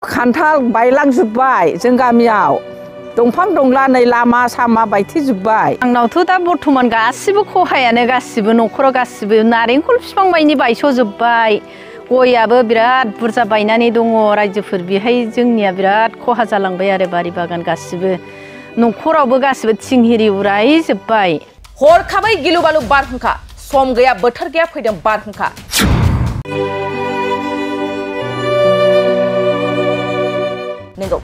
खान्थाल बायलांजोब्बाय जों गामियाव दंफां दंला नै लामा सामा बायथेजोब्बाय। आंनावथ' दा बर्थमान गासिबो खहायानो गासिबो न'खराव गासिबो नारेंखल बिफां बायनि बायस'जोब्बाय। गयाबो बिराद बुरजा बायनानै दङ रायजोफोर बेहाय जोंनिया बिराद खहा जालांबाय आरो बारि बागान गासिबो न'खरावबो गासिबो थिं हिरि उरायजोब्बाय। हरखाबै गिलु बालु बारहुंखा सम गैया बोथोर गैया फैदों बारहुंखा। नंगौ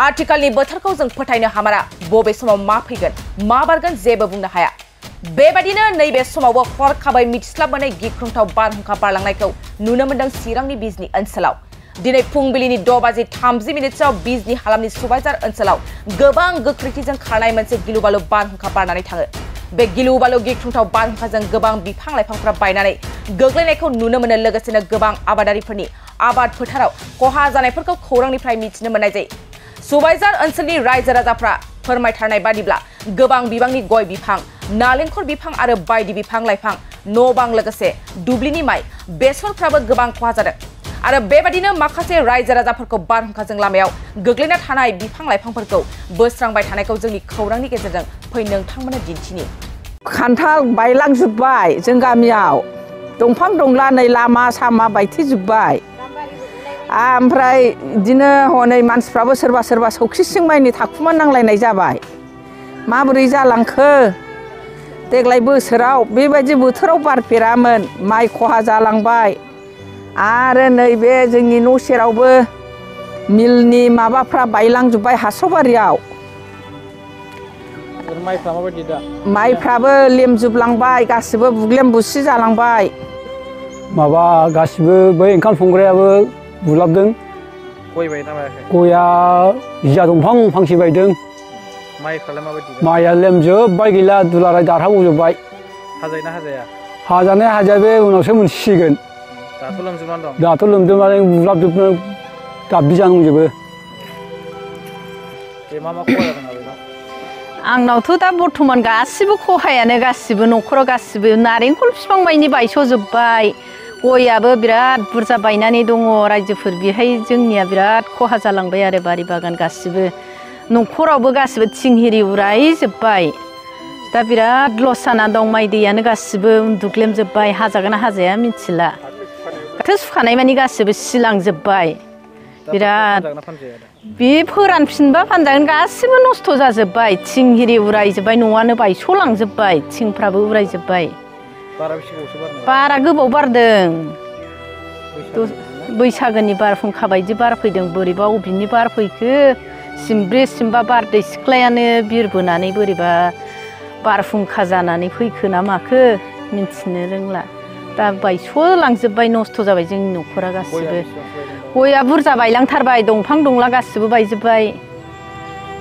आथिखालनि बोथोरखौ जों फोथायनो हामारा बबे समाव मा फैगोन मा बारगोन जेबो बुंनो हाया। बेबायदिनो नैबे समावबो हरखाबै मिथिस्लाब मोनै गिख्रंथाव बारहुंखा बारलांनायखौ नुनो मोनदों चिरांनि बिजनी ओनसोलाव। दिनै फुंबिलिनि 6:30 बिजनी हालामनि सुबाइजार ओनसोलाव गोबां गोख्रैथिजों खारनाय मोनसे गिलुबालु बारहुंखा बारनानै थाङो। बे गिलुबालु गिख्रंथाव बारहुंखाजों गोबां बिफां लाइफांफोरा बायनानै गोग्लैनायखौ नुनो मोनो। लोगोसेनो गोबां आबादारिफोरनि आबाद फोथाराव खहा जानायफोरखौ खौरांनिफ्राय मिथिनो मोननाय जायो। सुबाइजार ओनसोलनि रायजो राजाफ्रा फोरमायथारनाय बादिब्ला गोबां बिबांनि गय बिफां नालेंखर बिफां आरो बायदि बिफां लाइफां न' बां लोगोसे दुब्लिनि माइ बेसरफ्राबो गोबां खहा जादों। आरो बेबायदिनो माखासे रायजो राजाफोरखौ बारहुंखाजों लामायाव गोग्लैना थानाय बिफां लाइफांफोरखौ बोस्रांबाय थानायखौ जोंनि खौरांनि गेजेरजों फै नोंथांमोननो दिन्थिनि। खान्थाल बायलांजोब्बाय जों गामियाव दंफां दंला नै लामा सामा बायथेजोब्बाय। ओमफ्राय बिदिनो हनै मानसिफ्राबो सोरबा सोरबा सौखि सिं माइनि थाखुमा नांलायनाय जाबाय। माबोरै जालांखो देग्लाय बोसोराव बेबायदि बोथोराव बारफेरामोन माइ खहा जालांबाय। आरो नैबे जोंनि न' सेरावबो मिलनि माबाफ्रा बायलांजोब्बाय हास्रावबारियाव। माइफ्रा माबायदि दा? माइफ्राबो लेमजोबलांबाय गासिबो बुग्लेम बुसि जालांबाय। माबा गासिबो बै ओंखाम संग्रायाबो बुलाबदों। गय बायना बायाखै? गया जिया दंफां फांसे बायदों। माइफ्रालाय माबायदि? माइया लेमजोब्बाय गैला दुलाराय दारहाबजोब्बाय। हाजायोना हाजाया? हाजानाय हाजाया बे उनावसो मोनसिगोन। दाथ' लोमजोबनानै दं? दाथ' लोमजोबनानै बुलाबजोबनो दाबि जानांजोबो। बे मा खहा जादों आबैनाव? आंनावथ' दा बर्थमान गासिबो खहायानो गासिबो न'खराव गासिबो नारेंखल बिफां बायनि बायस'जोब्बाय। गयाबो बिराद बुरजा बायनानै दङ रायजोफोर बेहाय जोंनिया बिराद खहा जालांबाय आरो बारि बागान गासिबो न'खरावबो गासिबो थिं हिरि उरायजोब्बाय। दा बिराद लस जाना दं माइ दैयानो गासिबो उन्दुग्लेमजोब्बाय हाजागोन ना हाजाया मिथिला। फाथो सुखानाय मानि गासिबो सिलांजोब्बाय। बिराद बे फोरानफिनबा फानजागोन गासिबो नस्थ' जाजोब्बाय थिं हिरि उरायजोब्बाय न'आनो बायस'लांजोब्बाय थिंफ्राबो उरायजोब्बाय। बारा गोबाव बारदों। बैसागोनि बारहुंखा बायदि बारफैदों बोरैबा अबेनि बारफैखो सिमब्रे सिमबा बारदै सिख्लायानो बिरबोनानै बोरैबा बारहुंखा जानानै फैखो ना माखो मिन्थिनो रोंला। दा बायस'लांजोब्बाय नस्थ' जाबाय जोंनि न'खरा गासिबो। गया बुरजा बायलांथारबाय दंफां दंला गासिबो बायजोब्बाय।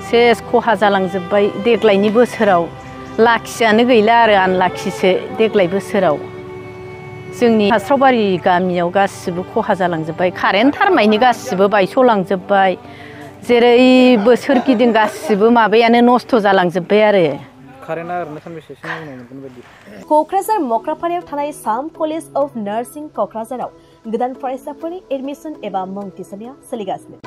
सेस खहा जालांजोब्बाय देग्लायनि बोसोराव लाखियानो गैला आरो आनलाखिसो देग्लाय बोसोराव। जोंनि हास्रावबारि गामियाव गासिबो खहा जालांजोब्बाय कारेन्ट थारमायनि गासिबो बायस'लांजोब्बाय। जेरैबो सोरगिदिं गासिबो माबायानो नस्थ' जालांजोब्बाय आरो। कारेन्टआ ओरैनो सानबेसेसो उनाव मोनगोन बायदि? क'क्राझार मक्रापारायाव थानाय साम कलेज अफ नार्सिं क'क्राझाराव गोदान फरायसाफोरनि एडमिसन एबा मुं थिसननाया सोलिगासिनो।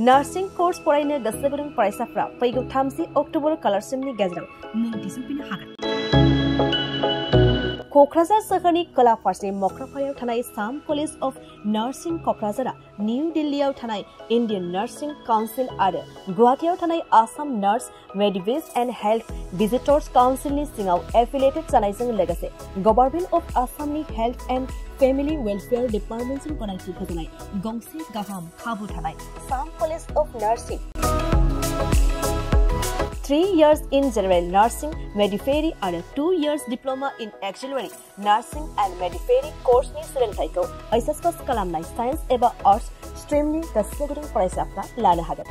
नार्सिं कर्स फरायनो गोसो गुदुं फरायसाफ्रा फैगौ 30 अक्ट'बर खालारसिमनि गेजेराव मुं थिसनफैनो हागोन। क'क्राझार सोहोरनि खोला फारसे मक्रापारायाव थानाय साम कलेज अफ नार्सिं क'क्राझारा निउ दिल्लीयाव थानाय इन्डियान नार्सिं काउन्सिल आरो गुवाहाटीयाव थानाय Assam nurse midwives and health visitors काउन्सिलनि सिङाव एफिलिएटेड जानायजों लोगोसे गभर्नमेन्ट अफ आसामनि हेल्थ एन्ड फेमिलि वेलफेयार डिपार्टमेन्टजों गनायथि होजानाय गंसे गाहाम खाबु थानाय साम college of nursing 3 years in general nursing midwifery आरो 2 years diploma in auxiliary nursing and मेडिफेरी कोर्सनि सोलोंथाइखौ एचएस पास खालामनाय साइन्स एबा आर्ट्स स्ट्रिमनि गोसो गुदुं फरायसाफ्रा लानो हागोन।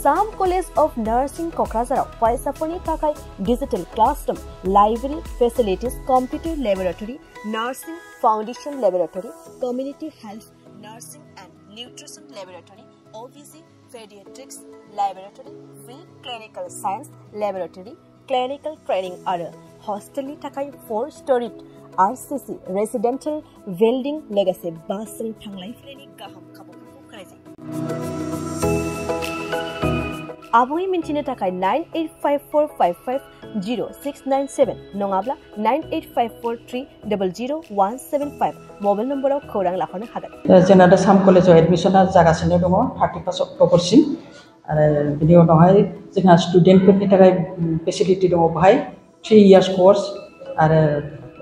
साम कलेज अफ नार्सिं क'क्राझाराव फरायसाफोरनि थाखाय digital classroom library facilities computer laboratory nursing foundation laboratory community health nursing and nutrition laboratory ओबीजी Pediatrics Laboratory, Free Clinical Science Laboratory, Clinical Training आरो हस्टेलनि थाखाय 4 storied RCC रेसिडेंशियल बिल्डिं लोगोसे बासजों थांलाय फैलायनि गाहाम खाबुफोरखौ होनाय जायो। आबुङै मिन्थिनो थाखाय 9854550697 नङाब्ला 9854300175 मबाइल नम्बराव खौरां लाहरनो हागोन। जोंना दा साम कलेजाव एडमिसना जागासिनो दङ 31 अक्ट'बरसिम आरो बिनि उनावहाय जोंहा स्टुडेन्टफोरनि थाखाय फेसिलिटि दङ बेहाय 3 इयार्स कर्स आरो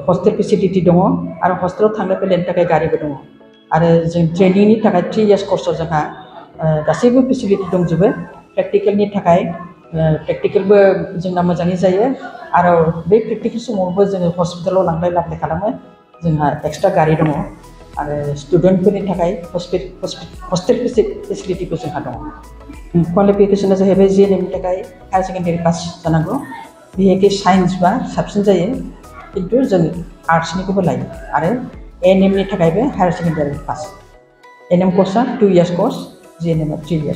हस्टेल फेसिलिटि दङ आरो हस्टेलाव थांलाय फैलायनि थाखाय गारिबो दङ आरो जों ट्रेनिंनि थाखाय 3 इयार्स कर्सआव जोंहा गासैबो फेसिलिटि दंजोबो। प्रेक्टिकेलनि थाखाय प्रेक्टिकेलबो जोंना मोजाङै जायो आरो बे प्रेक्टिकेल समावबो जोङो हस्पिटालाव लांलाय लाबोलाय खालामो। जोंहा एक्सट्रा गारि दङ आरो स्टुडेन्टफोरनि थाखाय हस्टेल फेसिलिटिबो जोंहा दङ। क्वालिफिकेशना जाहैबाय जिएनएमनि थाखाय हायार सेकेन्डारि पास जानांगौ। बिहेखि साइन्स बा साबसिन जायो किन्तु जों आर्ट्सनिखौबो लायो आरो एएनएमनि थाखायबो हायार सेकेन्डारि पास। एएनएम कर्सआ 2 इयार्स कर्स, जिएनएमआ 3 इयार्स।